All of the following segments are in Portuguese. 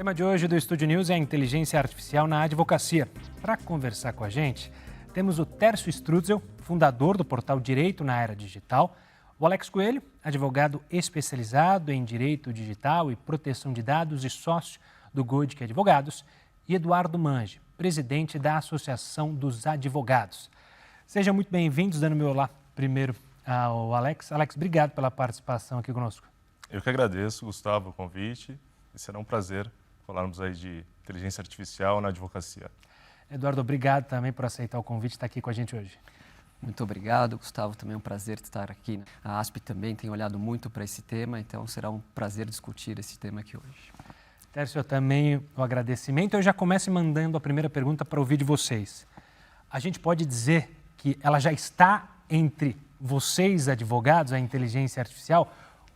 tema de hoje do Estúdio News é a inteligência artificial na advocacia. Para conversar com a gente, temos o Tércio Strutzel, fundador do portal Direito na Era Digital, o Alex Coelho, advogado especializado em Direito Digital e Proteção de Dados e sócio do Goedic Advogados, e Eduardo Mange, presidente da Associação dos Advogados. Sejam muito bem-vindos, dando meu olá primeiro ao Alex. Alex, obrigado pela participação aqui conosco. Eu que agradeço, Gustavo, o convite, e será um prazer falarmos aí de inteligência artificial na advocacia. Eduardo, obrigado também por aceitar o convite e estar aqui com a gente hoje. Muito obrigado, Gustavo. Também é um prazer estar aqui. A ASP também tem olhado muito para esse tema, então será um prazer discutir esse tema aqui hoje. Tércio, também o agradecimento. Eu já começo mandando a primeira pergunta para ouvir de vocês. A gente pode dizer que ela já está entre vocês, advogados, a inteligência artificial?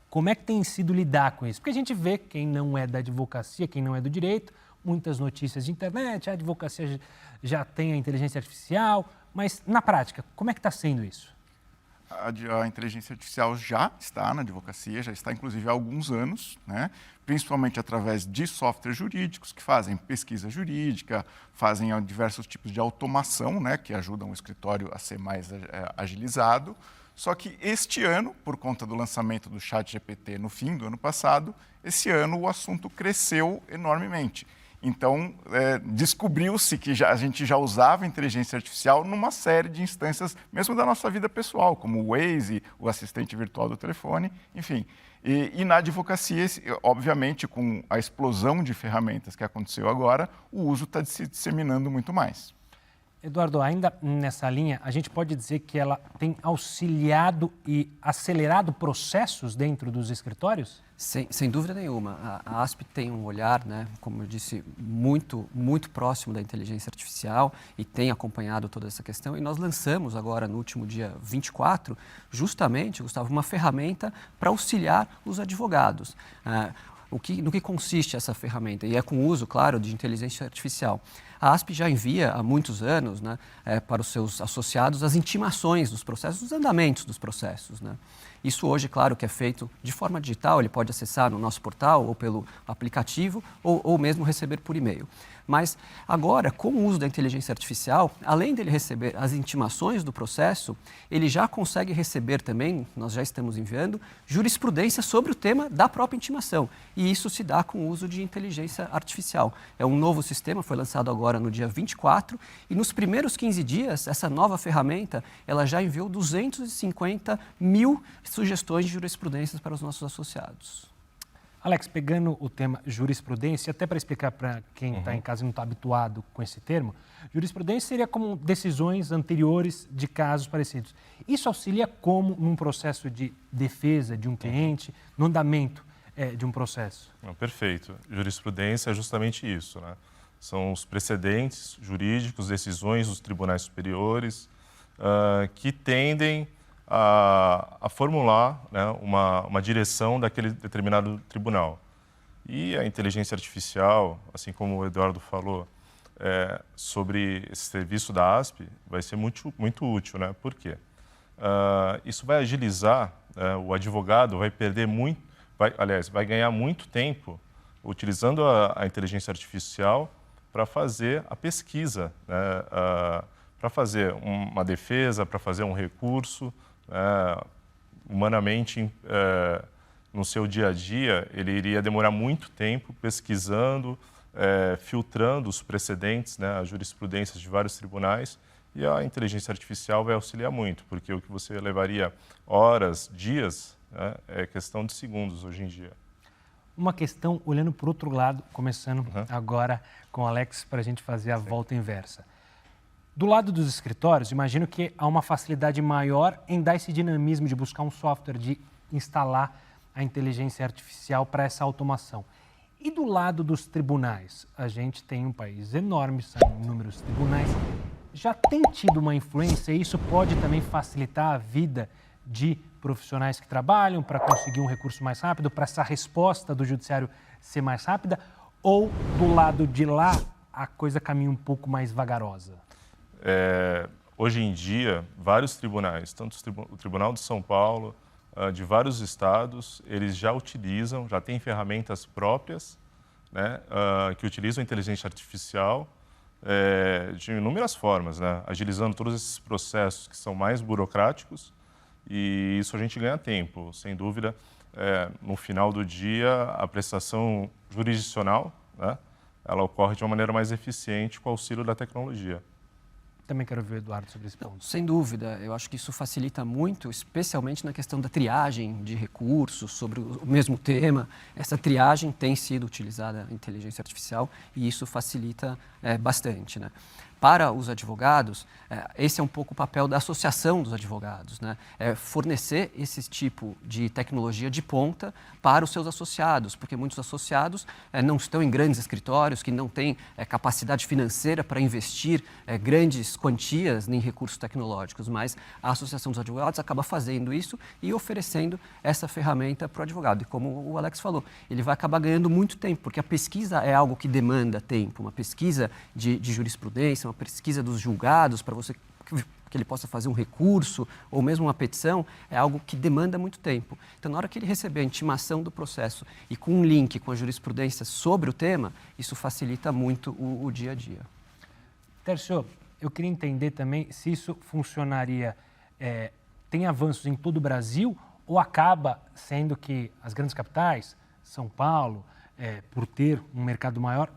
Como é que tem sido lidar com isso? Porque a gente vê quem não é da advocacia, quem não é do direito, muitas notícias de internet, a advocacia já tem a inteligência artificial, mas na prática, como é que está sendo isso? A inteligência artificial já está na advocacia, já está inclusive há alguns anos, né? Principalmente através de softwares jurídicos que fazem pesquisa jurídica, fazem diversos tipos de automação, né? Que ajudam o escritório a ser mais agilizado. Só que este ano, por conta do lançamento do ChatGPT no fim do ano passado, esse ano o assunto cresceu enormemente. Então, descobriu-se que a gente já usava inteligência artificial numa série de instâncias, mesmo da nossa vida pessoal, como o Waze, o assistente virtual do telefone, enfim. E na advocacia, obviamente, com a explosão de ferramentas que aconteceu agora, o uso está se disseminando muito mais. Eduardo, ainda nessa linha, a gente pode dizer que ela tem auxiliado e acelerado processos dentro dos escritórios? Sem dúvida nenhuma. A ASP tem um olhar, né, como eu disse, muito próximo da inteligência artificial e tem acompanhado toda essa questão. E nós lançamos agora, no último dia 24, justamente, Gustavo, uma ferramenta para auxiliar os advogados. No que consiste essa ferramenta? E é com o uso, claro, de inteligência artificial. A ASP já envia há muitos anos, né, para os seus associados as intimações dos processos, os andamentos dos processos, né? Isso hoje, claro, que é feito de forma digital, ele pode acessar no nosso portal ou pelo aplicativo ou mesmo receber por e-mail. Mas agora, com o uso da inteligência artificial, além dele receber as intimações do processo, ele já consegue receber também, nós já estamos enviando, jurisprudência sobre o tema da própria intimação. E isso se dá com o uso de inteligência artificial. É um novo sistema, foi lançado agora no dia 24, e nos primeiros 15 dias, essa nova ferramenta, ela já enviou 250 mil sugestões de jurisprudências para os nossos associados. Alex, pegando o tema jurisprudência, até para explicar para quem está em casa e não está habituado com esse termo, jurisprudência seria como decisões anteriores de casos parecidos. Isso auxilia como num processo de defesa de um cliente, no andamento de um processo? Perfeito. Jurisprudência é justamente isso, né? São os precedentes jurídicos, decisões dos tribunais superiores que tendem a formular, né, uma direção daquele determinado tribunal. E a inteligência artificial, assim como o Eduardo falou, sobre esse serviço da ASP, vai ser muito útil, né? Por quê? Isso vai agilizar, o advogado vai perder muito, vai ganhar muito tempo utilizando a inteligência artificial para fazer a pesquisa, né, para fazer uma defesa, para fazer um recurso. Humanamente, no seu dia a dia, ele iria demorar muito tempo pesquisando, filtrando os precedentes, né, as jurisprudências de vários tribunais, e a inteligência artificial vai auxiliar muito, porque o que você levaria horas, dias, né, é questão de segundos hoje em dia. Uma questão, olhando por outro lado, começando agora com o Alex, para a gente fazer a volta inversa. Do lado dos escritórios, imagino que há uma facilidade maior em dar esse dinamismo de buscar um software, de instalar a inteligência artificial para essa automação. E do lado dos tribunais? A gente tem um país enorme, são inúmeros tribunais. Já tem tido uma influência e isso pode também facilitar a vida de profissionais que trabalham para conseguir um recurso mais rápido, para essa resposta do judiciário ser mais rápida? Ou do lado de lá a coisa caminha um pouco mais vagarosa? Hoje em dia, vários tribunais, tanto o Tribunal de São Paulo, de vários estados, eles já utilizam, já têm ferramentas próprias, né, que utilizam a inteligência artificial de inúmeras formas, né, agilizando todos esses processos que são mais burocráticos, e isso a gente ganha tempo. Sem dúvida, no final do dia, a prestação jurisdicional, né, ela ocorre de uma maneira mais eficiente com o auxílio da tecnologia. Também quero ver o Eduardo sobre esse ponto. Sem dúvida, eu acho que isso facilita muito, especialmente na questão da triagem de recursos sobre o mesmo tema. Essa triagem tem sido utilizada a inteligência artificial e isso facilita bastante, né? Para os advogados, esse é um pouco o papel da associação dos advogados, né? Fornecer esse tipo de tecnologia de ponta para os seus associados, porque muitos associados não estão em grandes escritórios, que não têm capacidade financeira para investir grandes quantias em recursos tecnológicos, mas a Associação dos Advogados acaba fazendo isso e oferecendo essa ferramenta para o advogado. E como o Alex falou, ele vai acabar ganhando muito tempo, porque a pesquisa é algo que demanda tempo, uma pesquisa de jurisprudência, uma pesquisa dos julgados para você que ele possa fazer um recurso ou mesmo uma petição, é algo que demanda muito tempo. Então, na hora que ele receber a intimação do processo e com um link com a jurisprudência sobre o tema, isso facilita muito o dia a dia. Tércio, eu queria entender também se isso funcionaria, tem avanços em todo o Brasil ou acaba sendo que as grandes capitais, São Paulo, por ter um mercado maior,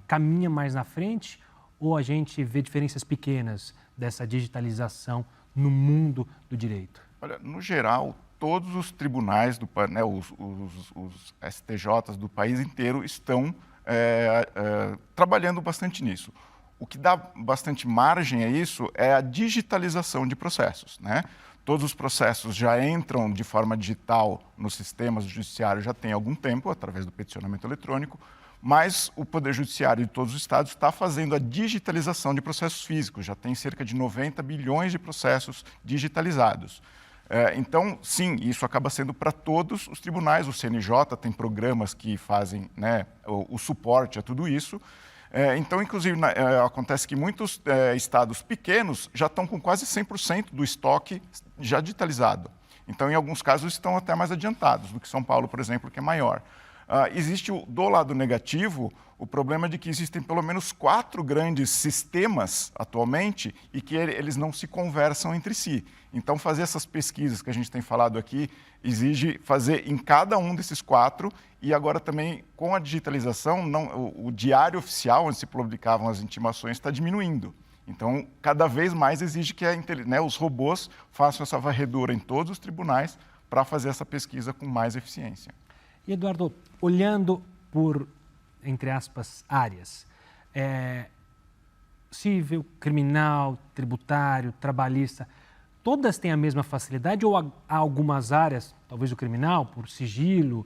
caminha mais na frente, ou a gente vê diferenças pequenas dessa digitalização no mundo do direito? Olha, no geral, todos os tribunais, né, os STJs do país inteiro estão trabalhando bastante nisso. O que dá bastante margem a isso é a digitalização de processos, né? Todos os processos já entram de forma digital nos sistemas do judiciário já tem algum tempo, através do peticionamento eletrônico, mas o Poder Judiciário de todos os estados está fazendo a digitalização de processos físicos, já tem cerca de 90 bilhões de processos digitalizados. Então, sim, isso acaba sendo para todos os tribunais, o CNJ tem programas que fazem, né, o suporte a tudo isso. Então, inclusive, acontece que muitos estados pequenos já estão com quase 100% do estoque já digitalizado. Então, em alguns casos, estão até mais adiantados do que São Paulo, por exemplo, que é maior. Existe, do lado negativo, o problema de que existem pelo menos 4 grandes sistemas atualmente e que eles não se conversam entre si. Então, fazer essas pesquisas que a gente tem falado aqui exige fazer em cada um desses 4 e agora também, com a digitalização, o diário oficial, onde se publicavam as intimações, está diminuindo. Então, cada vez mais exige que os robôs façam essa varredura em todos os tribunais para fazer essa pesquisa com mais eficiência. E, Eduardo, olhando por, entre aspas, áreas, civil, criminal, tributário, trabalhista, todas têm a mesma facilidade ou há algumas áreas, talvez o criminal, por sigilo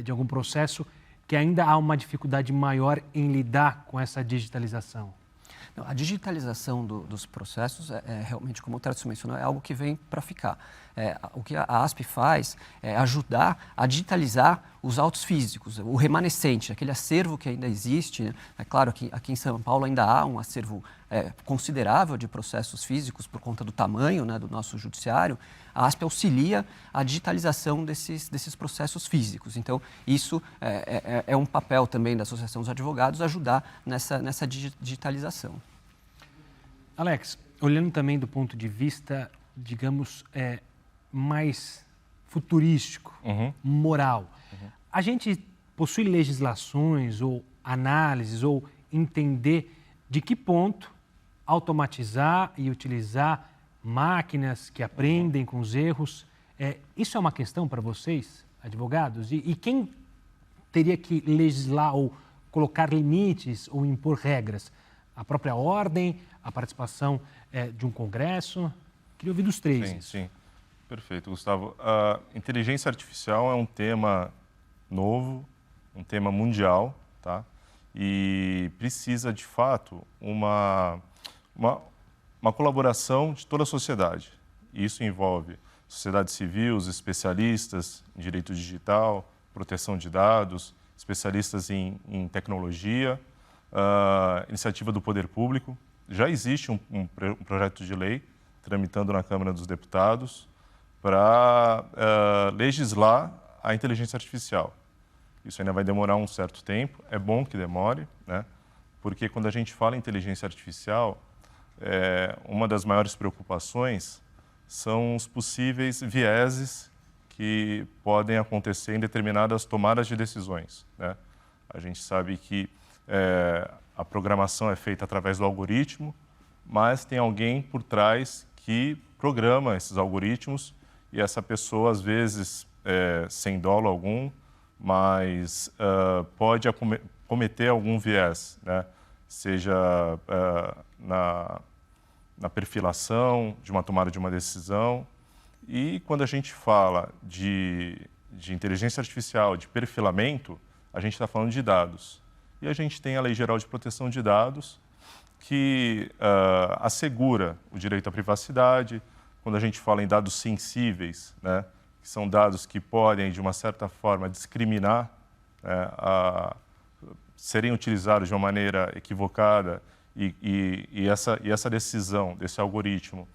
de algum processo, que ainda há uma dificuldade maior em lidar com essa digitalização? A digitalização dos processos, realmente, como o Tércio mencionou, é algo que vem para ficar. O que a ASP faz é ajudar a digitalizar os autos físicos, o remanescente, aquele acervo que ainda existe, né? É claro que aqui em São Paulo ainda há um acervo considerável de processos físicos por conta do tamanho, né, do nosso judiciário. A ASP auxilia a digitalização desses processos físicos. Então, isso é um papel também da Associação dos Advogados, ajudar nessa digitalização. Alex, olhando também do ponto de vista, digamos, mais futurístico, moral, a gente possui legislações ou análises ou entender de que ponto automatizar e utilizar máquinas que aprendem com os erros. Isso é uma questão para vocês, advogados? E quem teria que legislar ou colocar limites ou impor regras? A própria ordem, a participação de um congresso? Queria ouvir dos três. Sim. Perfeito, Gustavo. A inteligência artificial é um tema novo, um tema mundial, tá? E precisa, de fato, uma colaboração de toda a sociedade. Isso envolve sociedade civil, os especialistas em direito digital, proteção de dados, especialistas em tecnologia, iniciativa do poder público. Já existe um projeto de lei tramitando na Câmara dos Deputados para legislar a inteligência artificial. Isso ainda vai demorar um certo tempo. É bom que demore, né? Porque quando a gente fala em inteligência artificial, uma das maiores preocupações são os possíveis vieses que podem acontecer em determinadas tomadas de decisões, né? A gente sabe que a programação é feita através do algoritmo, mas tem alguém por trás que programa esses algoritmos e essa pessoa, às vezes, sem dolo algum, mas pode cometer algum viés, né? Seja na perfilação de uma tomada de uma decisão. E quando a gente fala de inteligência artificial, de perfilamento, a gente está falando de dados. E a gente tem a Lei Geral de Proteção de Dados, que assegura o direito à privacidade. Quando a gente fala em dados sensíveis, né, que são dados que podem, de uma certa forma, discriminar, né, serem utilizados de uma maneira equivocada e essa decisão desse algoritmo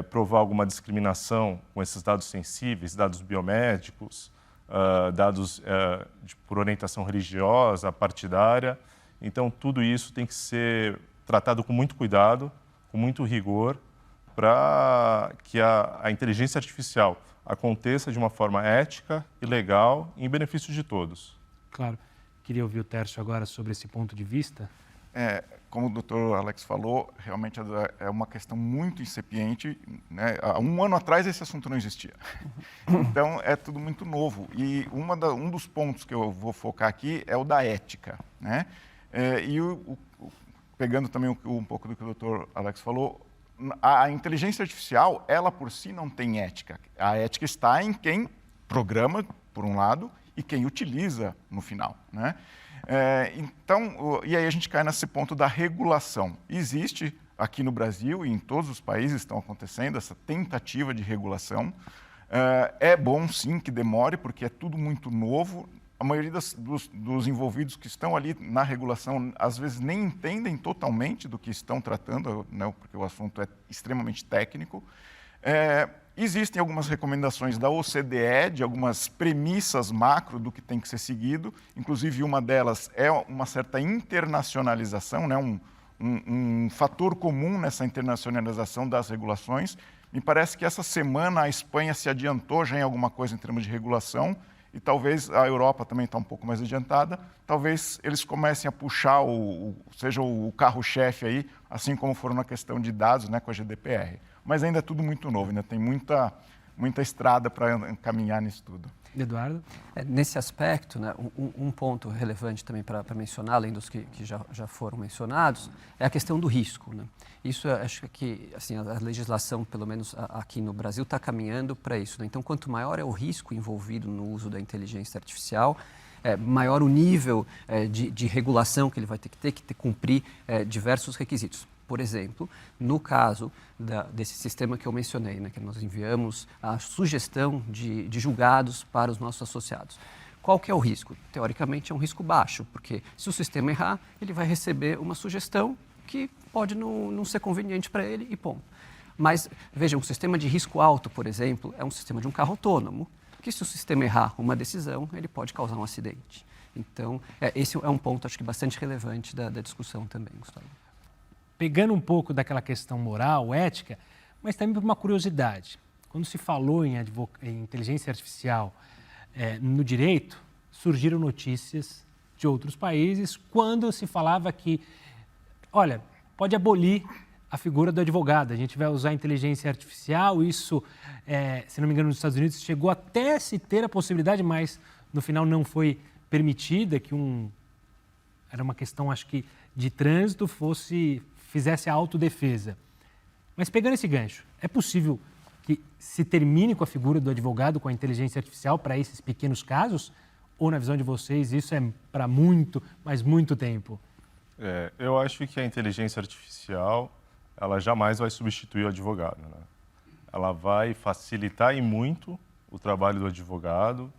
provar alguma discriminação com esses dados sensíveis, dados biomédicos, dados por orientação religiosa, partidária. Então, tudo isso tem que ser tratado com muito cuidado, com muito rigor, para que a inteligência artificial aconteça de uma forma ética e legal, em benefício de todos. Claro. Queria ouvir o Tércio agora sobre esse ponto de vista. Como o doutor Alex falou, realmente é uma questão muito incipiente, né? Há um ano atrás esse assunto não existia. Então, é tudo muito novo. E um dos pontos que eu vou focar aqui é o da ética, né? Pegando também um pouco do que o doutor Alex falou, a inteligência artificial, ela por si não tem ética. A ética está em quem programa, por um lado, e quem utiliza no final, né? Então, e aí a gente cai nesse ponto da regulação. Existe aqui no Brasil e em todos os países estão acontecendo essa tentativa de regulação. É bom, sim, que demore, porque é tudo muito novo. A maioria dos envolvidos que estão ali na regulação, às vezes, nem entendem totalmente do que estão tratando, né, porque o assunto é extremamente técnico. Existem algumas recomendações da OCDE, de algumas premissas macro do que tem que ser seguido. Inclusive, uma delas é uma certa internacionalização, né, um fator comum nessa internacionalização das regulações. Me parece que essa semana a Espanha se adiantou já em alguma coisa em termos de regulação, e talvez a Europa também está um pouco mais adiantada, talvez eles comecem a puxar seja o carro-chefe aí, assim como foram na questão de dados, né, com a GDPR. Mas ainda é tudo muito novo, ainda tem muita estrada para caminhar nisso tudo. Eduardo? Nesse aspecto, né, um ponto relevante também para mencionar, além dos que já foram mencionados, é a questão do risco, né? Isso, acho que assim, a legislação, pelo menos aqui no Brasil, está caminhando para isso, né? Então, quanto maior é o risco envolvido no uso da inteligência artificial, maior o nível de regulação que ele vai ter que cumprir diversos requisitos. Por exemplo, no caso desse sistema que eu mencionei, né, que nós enviamos a sugestão de julgados para os nossos associados. Qual que é o risco? Teoricamente é um risco baixo, porque se o sistema errar, ele vai receber uma sugestão que pode não ser conveniente para ele e ponto. Mas, veja, um sistema de risco alto, por exemplo, é um sistema de um carro autônomo, que se o sistema errar uma decisão, ele pode causar um acidente. Então, esse é um ponto, acho que, bastante relevante da discussão também, Gustavo. Pegando um pouco daquela questão moral, ética, mas também por uma curiosidade. Quando se falou em inteligência artificial no direito, surgiram notícias de outros países quando se falava que, olha, pode abolir a figura do advogado, a gente vai usar inteligência artificial, isso, se não me engano, nos Estados Unidos chegou até se ter a possibilidade, mas no final não foi permitida, que era uma questão, acho que, de trânsito, fizesse a autodefesa. Mas pegando esse gancho, é possível que se termine com a figura do advogado com a inteligência artificial para esses pequenos casos? Ou, na visão de vocês, isso é para muito, mas muito tempo? Eu acho que a inteligência artificial, ela jamais vai substituir o advogado, né? Ela vai facilitar e muito o trabalho do advogado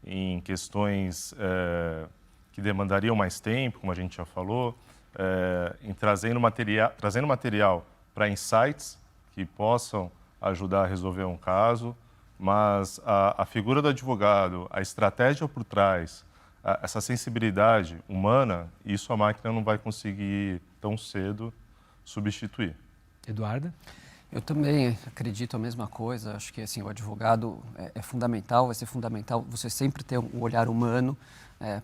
em questões que demandariam mais tempo, como a gente já falou, em trazendo material para insights que possam ajudar a resolver um caso, mas a figura do advogado, a estratégia por trás, essa sensibilidade humana, isso a máquina não vai conseguir tão cedo substituir. Eduardo? Eu também acredito a mesma coisa. Acho que assim, o advogado é fundamental, vai ser fundamental você sempre ter um olhar humano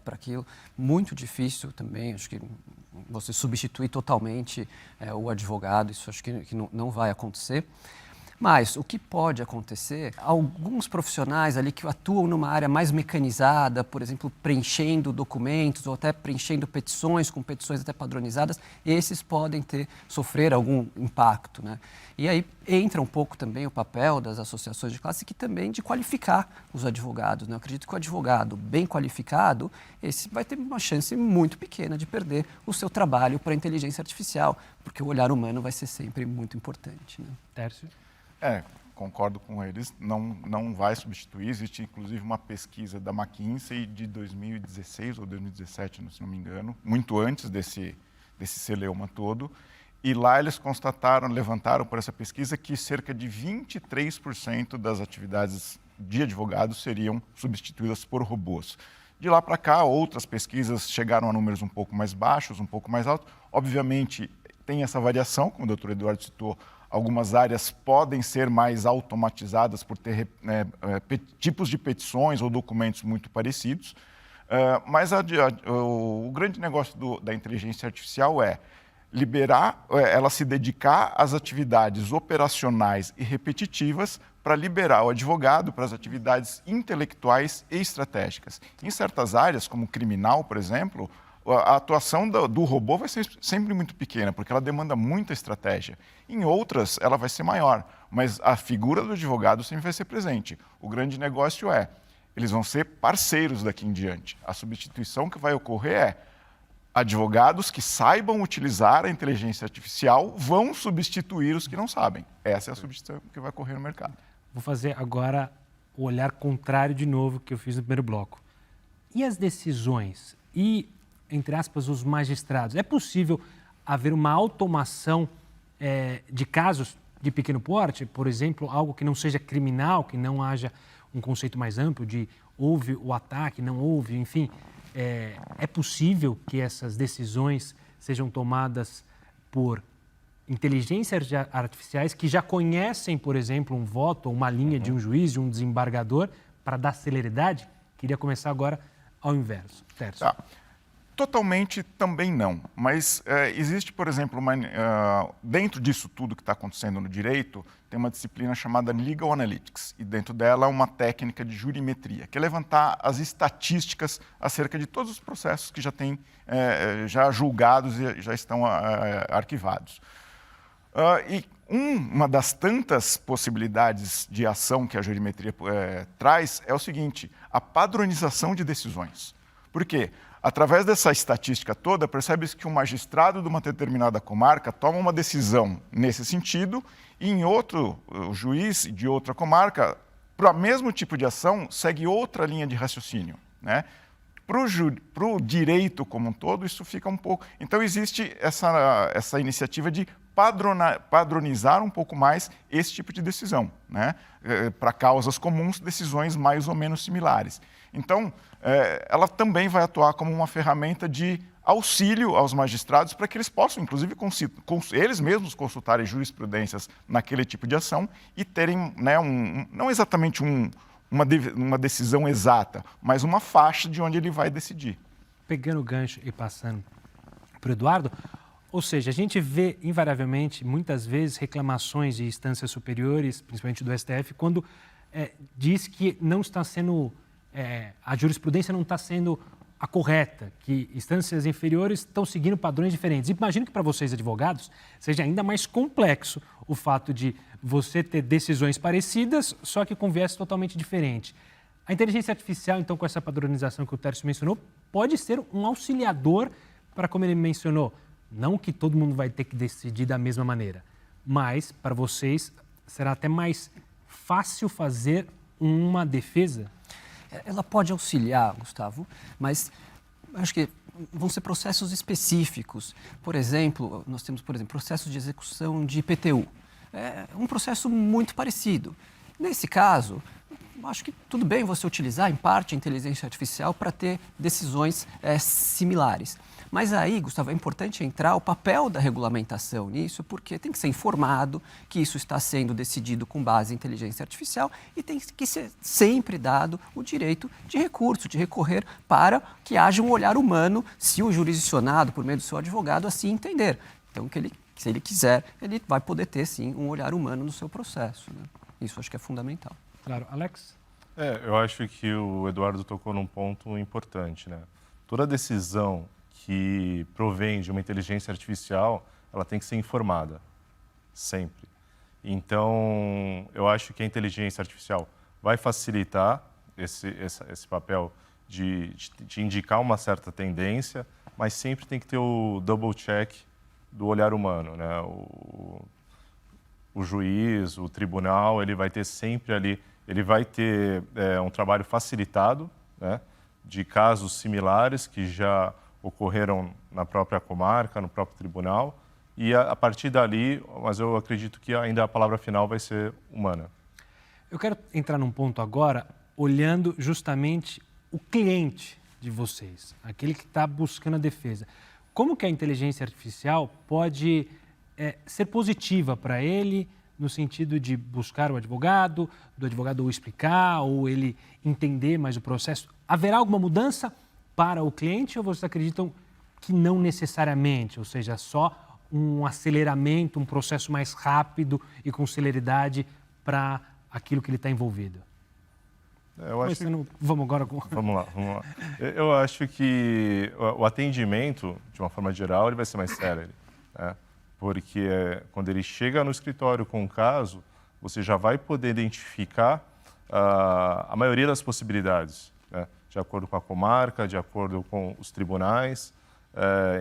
para aquilo. Muito difícil também, acho que você substituir totalmente o advogado, isso acho que não vai acontecer. Mas o que pode acontecer, alguns profissionais ali que atuam numa área mais mecanizada, por exemplo, preenchendo documentos ou até preenchendo petições, com petições até padronizadas, esses podem sofrer algum impacto, né? E aí entra um pouco também o papel das associações de classe, que também de qualificar os advogados, né? Eu acredito que o advogado bem qualificado, esse vai ter uma chance muito pequena de perder o seu trabalho para a inteligência artificial, porque o olhar humano vai ser sempre muito importante, né? Tércio? Concordo com eles, não vai substituir. Existe, inclusive, uma pesquisa da McKinsey de 2016 ou 2017, se não me engano, muito antes desse celeuma todo. E lá eles levantaram por essa pesquisa que cerca de 23% das atividades de advogados seriam substituídas por robôs. De lá para cá, outras pesquisas chegaram a números um pouco mais baixos, um pouco mais altos. Obviamente, tem essa variação, como o doutor Eduardo citou. Algumas áreas podem ser mais automatizadas por ter tipos de petições ou documentos muito parecidos, mas o grande negócio da inteligência artificial é liberar, ela se dedicar às atividades operacionais e repetitivas para liberar o advogado para as atividades intelectuais e estratégicas. Em certas áreas, como criminal, por exemplo, a atuação do robô vai ser sempre muito pequena, porque ela demanda muita estratégia. Em outras, ela vai ser maior, mas a figura do advogado sempre vai ser presente. O grande negócio eles vão ser parceiros daqui em diante. A substituição que vai ocorrer advogados que saibam utilizar a inteligência artificial vão substituir os que não sabem. Essa é a substituição que vai ocorrer no mercado. Vou fazer agora o olhar contrário de novo que eu fiz no primeiro bloco. E as decisões? E, entre aspas, os magistrados? É possível haver uma automação de casos de pequeno porte? Por exemplo, algo que não seja criminal, que não haja um conceito mais amplo de houve o ataque, não houve, enfim. É possível que essas decisões sejam tomadas por inteligências artificiais que já conhecem, por exemplo, um voto ou uma linha de um juiz, de um desembargador, para dar celeridade? Queria começar agora ao inverso. Tércio. Tá. Totalmente também não, mas existe, por exemplo, dentro disso tudo que está acontecendo no direito, tem uma disciplina chamada Legal Analytics, e dentro dela uma técnica de jurimetria, que é levantar as estatísticas acerca de todos os processos que já têm já julgados e já estão arquivados. E uma das tantas possibilidades de ação que a jurimetria traz é o seguinte: a padronização de decisões. Por quê? Através dessa estatística toda, percebe-se que um magistrado de uma determinada comarca toma uma decisão nesse sentido e em outro, o juiz de outra comarca, para o mesmo tipo de ação, segue outra linha de raciocínio, né? Para o direito como um todo, isso fica um pouco... Então, existe essa iniciativa de padronizar um pouco mais esse tipo de decisão, né? Para causas comuns, decisões mais ou menos similares. Então, ela também vai atuar como uma ferramenta de auxílio aos magistrados para que eles possam, inclusive, eles mesmos consultarem jurisprudências naquele tipo de ação e terem, né, não exatamente uma decisão exata, mas uma faixa de onde ele vai decidir. Pegando o gancho e passando para o Eduardo, ou seja, a gente vê invariavelmente, muitas vezes, reclamações de instâncias superiores, principalmente do STF, quando diz que não está sendo, a jurisprudência não está sendo a correta, que instâncias inferiores estão seguindo padrões diferentes. Imagino que para vocês, advogados, seja ainda mais complexo o fato de você ter decisões parecidas, só que com viés totalmente diferente. A inteligência artificial, então, com essa padronização que o Tércio mencionou, pode ser um auxiliador para, como ele mencionou, não que todo mundo vai ter que decidir da mesma maneira, mas para vocês será até mais fácil fazer uma defesa? Ela pode auxiliar, Gustavo, mas acho que vão ser processos específicos. Por exemplo, nós temos, processos de execução de IPTU. É um processo muito parecido. Nesse caso, acho que tudo bem você utilizar, em parte, a inteligência artificial para ter decisões similares. Mas aí, Gustavo, é importante entrar o papel da regulamentação nisso, porque tem que ser informado que isso está sendo decidido com base em inteligência artificial e tem que ser sempre dado o direito de recurso, de recorrer para que haja um olhar humano, se o jurisdicionado, por meio do seu advogado, assim entender. Então, se ele quiser, ele vai poder ter, sim, um olhar humano no seu processo, né? Isso acho que é fundamental. Claro. Alex? Eu acho que o Eduardo tocou num ponto importante, né? Toda decisão que provém de uma inteligência artificial, ela tem que ser informada, sempre. Então, eu acho que a inteligência artificial vai facilitar esse papel de indicar uma certa tendência, mas sempre tem que ter o double check do olhar humano, né? O juiz, o tribunal, ele vai ter sempre ali, ele vai ter um trabalho facilitado, né, de casos similares que já ocorreram na própria comarca, no próprio tribunal, e a partir dali, mas eu acredito que ainda a palavra final vai ser humana. Eu quero entrar num ponto agora, olhando justamente o cliente de vocês, aquele que está buscando a defesa. Como que a inteligência artificial pode ser positiva para ele, no sentido de buscar o advogado, do advogado ou explicar, ou ele entender mais o processo? Haverá alguma mudança para o cliente ou vocês acreditam que não necessariamente, ou seja, só um aceleramento, um processo mais rápido e com celeridade para aquilo que ele está envolvido? Vamos agora com... Vamos lá. Eu acho que o atendimento, de uma forma geral, ele vai ser mais célere, né? Porque quando ele chega no escritório com um caso, você já vai poder identificar a maioria das possibilidades, né? De acordo com a comarca, de acordo com os tribunais.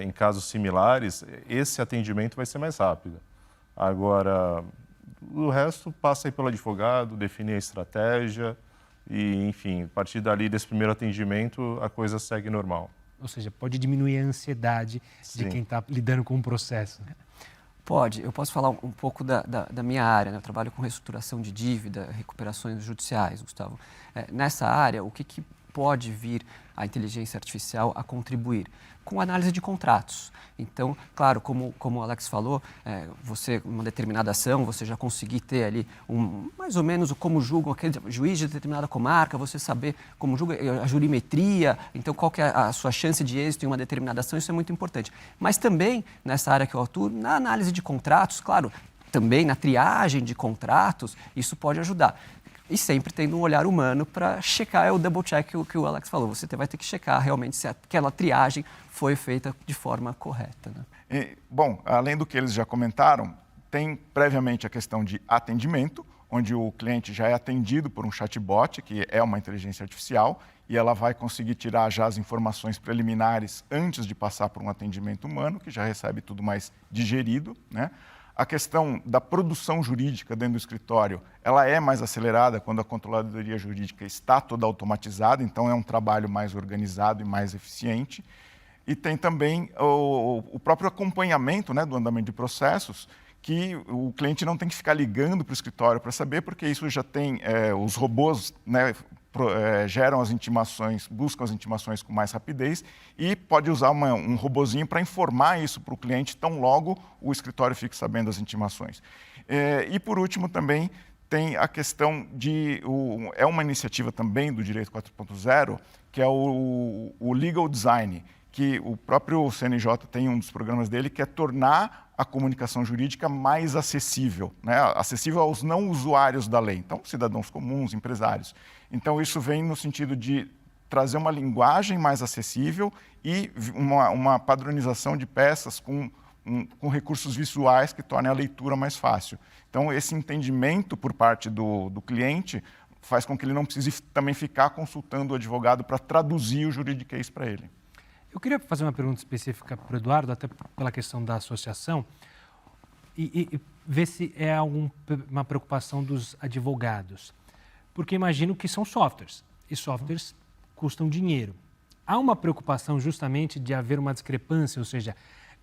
Em casos similares, esse atendimento vai ser mais rápido. Agora, o resto passa aí pelo advogado, definir a estratégia e, enfim, a partir dali, desse primeiro atendimento, a coisa segue normal. Ou seja, pode diminuir a ansiedade de quem está lidando com o processo. Pode. Eu posso falar um pouco da minha área, né? Eu trabalho com reestruturação de dívida, recuperações judiciais, Gustavo. Nessa área, o que pode vir a inteligência artificial a contribuir? Com análise de contratos. Então, claro, como o Alex falou, você, uma determinada ação, você já conseguir ter ali mais ou menos como julgam aquele juiz de determinada comarca, você saber como julga a jurimetria, então qual que é a sua chance de êxito em uma determinada ação, isso é muito importante. Mas também, nessa área que eu atuo, na análise de contratos, claro, também na triagem de contratos, isso pode ajudar. E sempre tendo um olhar humano para checar, o double check que o Alex falou. Você vai ter que checar realmente se aquela triagem foi feita de forma correta, né? Bom, além do que eles já comentaram, tem previamente a questão de atendimento, onde o cliente já é atendido por um chatbot, que é uma inteligência artificial, e ela vai conseguir tirar já as informações preliminares antes de passar por um atendimento humano, que já recebe tudo mais digerido, né? A questão da produção jurídica dentro do escritório, ela é mais acelerada quando a controladoria jurídica está toda automatizada, então é um trabalho mais organizado e mais eficiente. E tem também o próprio acompanhamento, né, do andamento de processos, que o cliente não tem que ficar ligando para o escritório para saber, porque isso já tem, os robôs, né, geram as intimações, buscam as intimações com mais rapidez e pode usar um robozinho para informar isso para o cliente, tão logo o escritório fique sabendo das intimações. E, por último, também tem a questão de... é uma iniciativa também do Direito 4.0, que é o Legal Design, que o próprio CNJ tem um dos programas dele, que é tornar a comunicação jurídica mais acessível, né? Acessível aos não usuários da lei, então cidadãos comuns, empresários. Então isso vem no sentido de trazer uma linguagem mais acessível e uma padronização de peças com recursos visuais que tornem a leitura mais fácil. Então esse entendimento por parte do cliente faz com que ele não precise também ficar consultando o advogado para traduzir o juridiquês para ele. Eu queria fazer uma pergunta específica para o Eduardo, até pela questão da associação, e ver se é uma preocupação dos advogados. Porque imagino que são softwares, e softwares custam dinheiro. Há uma preocupação justamente de haver uma discrepância, ou seja,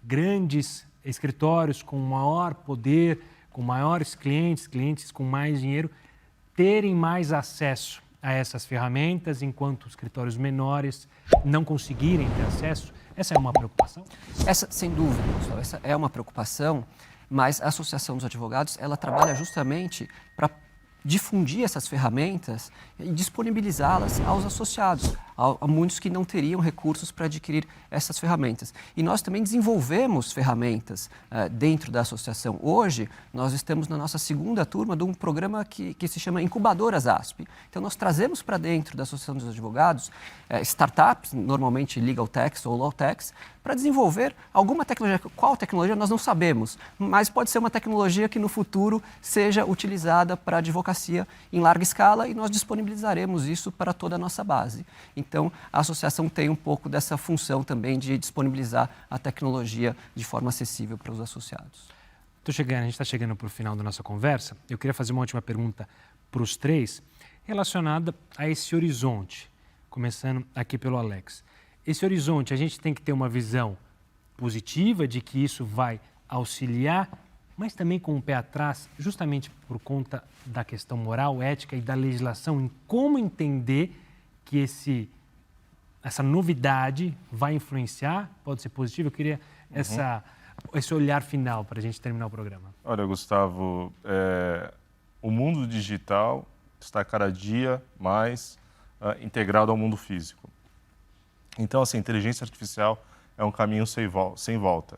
grandes escritórios com maior poder, com maiores clientes com mais dinheiro, terem mais acesso a essas ferramentas, enquanto escritórios menores não conseguirem ter acesso? Essa é uma preocupação? Essa, sem dúvida, pessoal, essa é uma preocupação, mas a Associação dos Advogados, ela trabalha justamente para difundir essas ferramentas e disponibilizá-las aos associados, a muitos que não teriam recursos para adquirir essas ferramentas. E nós também desenvolvemos ferramentas dentro da associação. Hoje, nós estamos na nossa segunda turma de um programa que se chama Incubadoras ASP. Então, nós trazemos para dentro da Associação dos Advogados startups, normalmente legal techs ou law techs, para desenvolver alguma tecnologia. Qual tecnologia nós não sabemos, mas pode ser uma tecnologia que no futuro seja utilizada para a advocacia em larga escala e nós disponibilizaremos isso para toda a nossa base. Então, a associação tem um pouco dessa função também de disponibilizar a tecnologia de forma acessível para os associados. A gente está chegando para o final da nossa conversa. Eu queria fazer uma última pergunta para os três, relacionada a esse horizonte, começando aqui pelo Alex. Esse horizonte, a gente tem que ter uma visão positiva de que isso vai auxiliar, mas também com o pé atrás, justamente por conta da questão moral, ética e da legislação, em como entender que essa novidade vai influenciar, pode ser positivo. Eu queria esse olhar final para a gente terminar o programa. Olha, Gustavo, o mundo digital está cada dia mais integrado ao mundo físico. Então, assim, a inteligência artificial é um caminho sem volta.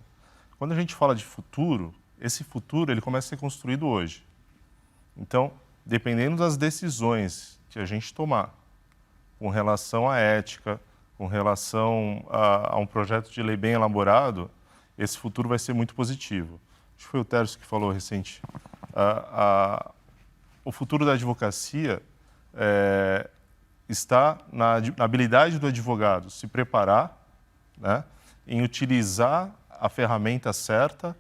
Quando a gente fala de futuro, esse futuro ele começa a ser construído hoje. Então, dependendo das decisões que a gente tomar com relação à ética, com relação a um projeto de lei bem elaborado, esse futuro vai ser muito positivo. Acho que foi o Tércio que falou recente. O futuro da advocacia está na habilidade do advogado se preparar, né, em utilizar a ferramenta certa,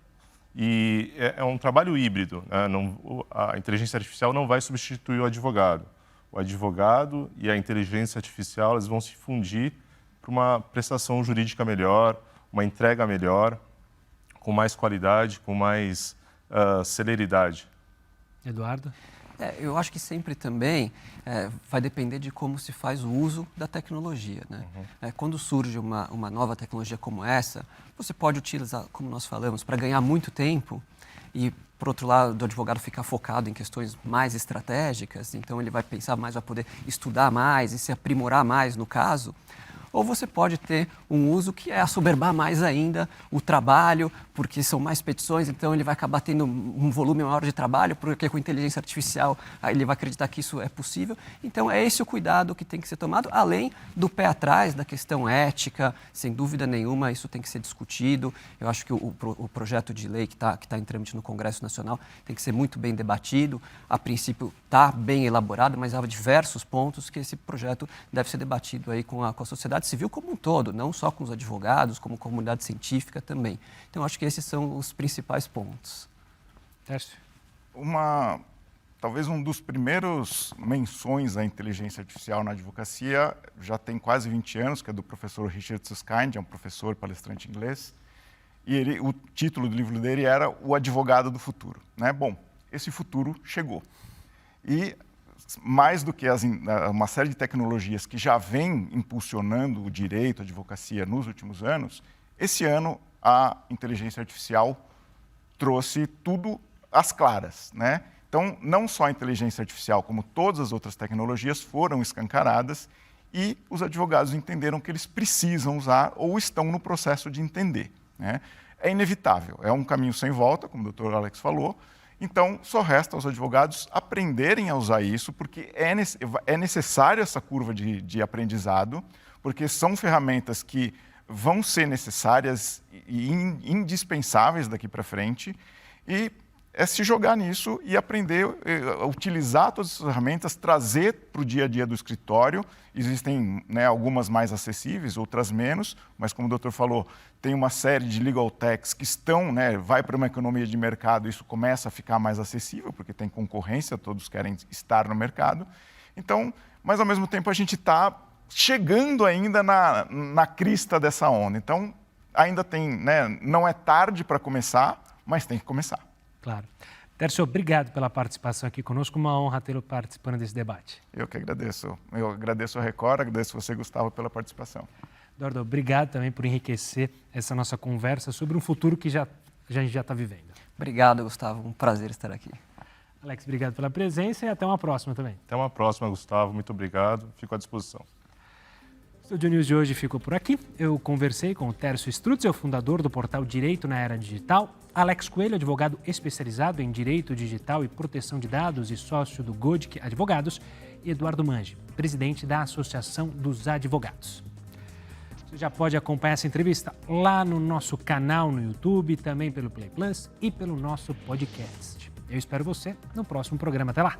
e é um trabalho híbrido, né? A inteligência artificial não vai substituir o advogado. O advogado e a inteligência artificial eles vão se fundir para uma prestação jurídica melhor, uma entrega melhor, com mais qualidade, com mais celeridade. Eduardo? Eu acho que sempre também vai depender de como se faz o uso da tecnologia, né? Quando surge uma nova tecnologia como essa, você pode utilizar, como nós falamos, para ganhar muito tempo e, por outro lado, o advogado ficar focado em questões mais estratégicas, então ele vai pensar mais, vai poder estudar mais e se aprimorar mais no caso. Ou você pode ter um uso que é assoberbar mais ainda o trabalho, porque são mais petições, então ele vai acabar tendo um volume maior de trabalho, porque com inteligência artificial ele vai acreditar que isso é possível. Então é esse o cuidado que tem que ser tomado, além do pé atrás, da questão ética, sem dúvida nenhuma, isso tem que ser discutido. Eu acho que o projeto de lei que tá em trâmite no Congresso Nacional tem que ser muito bem debatido. A princípio está bem elaborado, mas há diversos pontos que esse projeto deve ser debatido aí com a sociedade civil como um todo, não só com os advogados, como comunidade científica também. Então, acho que esses são os principais pontos. Tércio? Talvez um dos primeiros menções à inteligência artificial na advocacia já tem quase 20 anos, que é do professor Richard Susskind, é um professor palestrante inglês, e o título do livro dele era O Advogado do Futuro, né? Bom, esse futuro chegou. E mais do que uma série de tecnologias que já vem impulsionando o direito, a advocacia nos últimos anos, esse ano a inteligência artificial trouxe tudo às claras, né? Então, não só a inteligência artificial, como todas as outras tecnologias foram escancaradas e os advogados entenderam que eles precisam usar ou estão no processo de entender, né? É inevitável, é um caminho sem volta, como o Dr. Alex falou. Então, só resta aos advogados aprenderem a usar isso, porque é necessário essa curva de aprendizado, porque são ferramentas que vão ser necessárias e indispensáveis daqui para frente, e é se jogar nisso e aprender a utilizar todas essas ferramentas, trazer para o dia a dia do escritório. Existem, né, algumas mais acessíveis, outras menos, mas como o doutor falou, tem uma série de legal techs que estão, né, vai para uma economia de mercado, isso começa a ficar mais acessível, porque tem concorrência, todos querem estar no mercado. Então, mas ao mesmo tempo a gente está chegando ainda na crista dessa onda. Então, ainda tem, né, não é tarde para começar, mas tem que começar. Claro. Tércio, obrigado pela participação aqui conosco. Uma honra tê-lo participando desse debate. Eu que agradeço. Eu agradeço a Record, agradeço você, Gustavo, pela participação. Eduardo, obrigado também por enriquecer essa nossa conversa sobre um futuro que a gente já está vivendo. Obrigado, Gustavo. Um prazer estar aqui. Alex, obrigado pela presença e até uma próxima também. Até uma próxima, Gustavo. Muito obrigado. Fico à disposição. O Studio News de hoje ficou por aqui. Eu conversei com o Tércio Strutzel, fundador do portal Direito na Era Digital, Alex Coelho, advogado especializado em Direito Digital e Proteção de Dados e sócio do Godic Advogados, e Eduardo Mangi, presidente da Associação dos Advogados. Você já pode acompanhar essa entrevista lá no nosso canal no YouTube, também pelo Play Plus e pelo nosso podcast. Eu espero você no próximo programa. Até lá!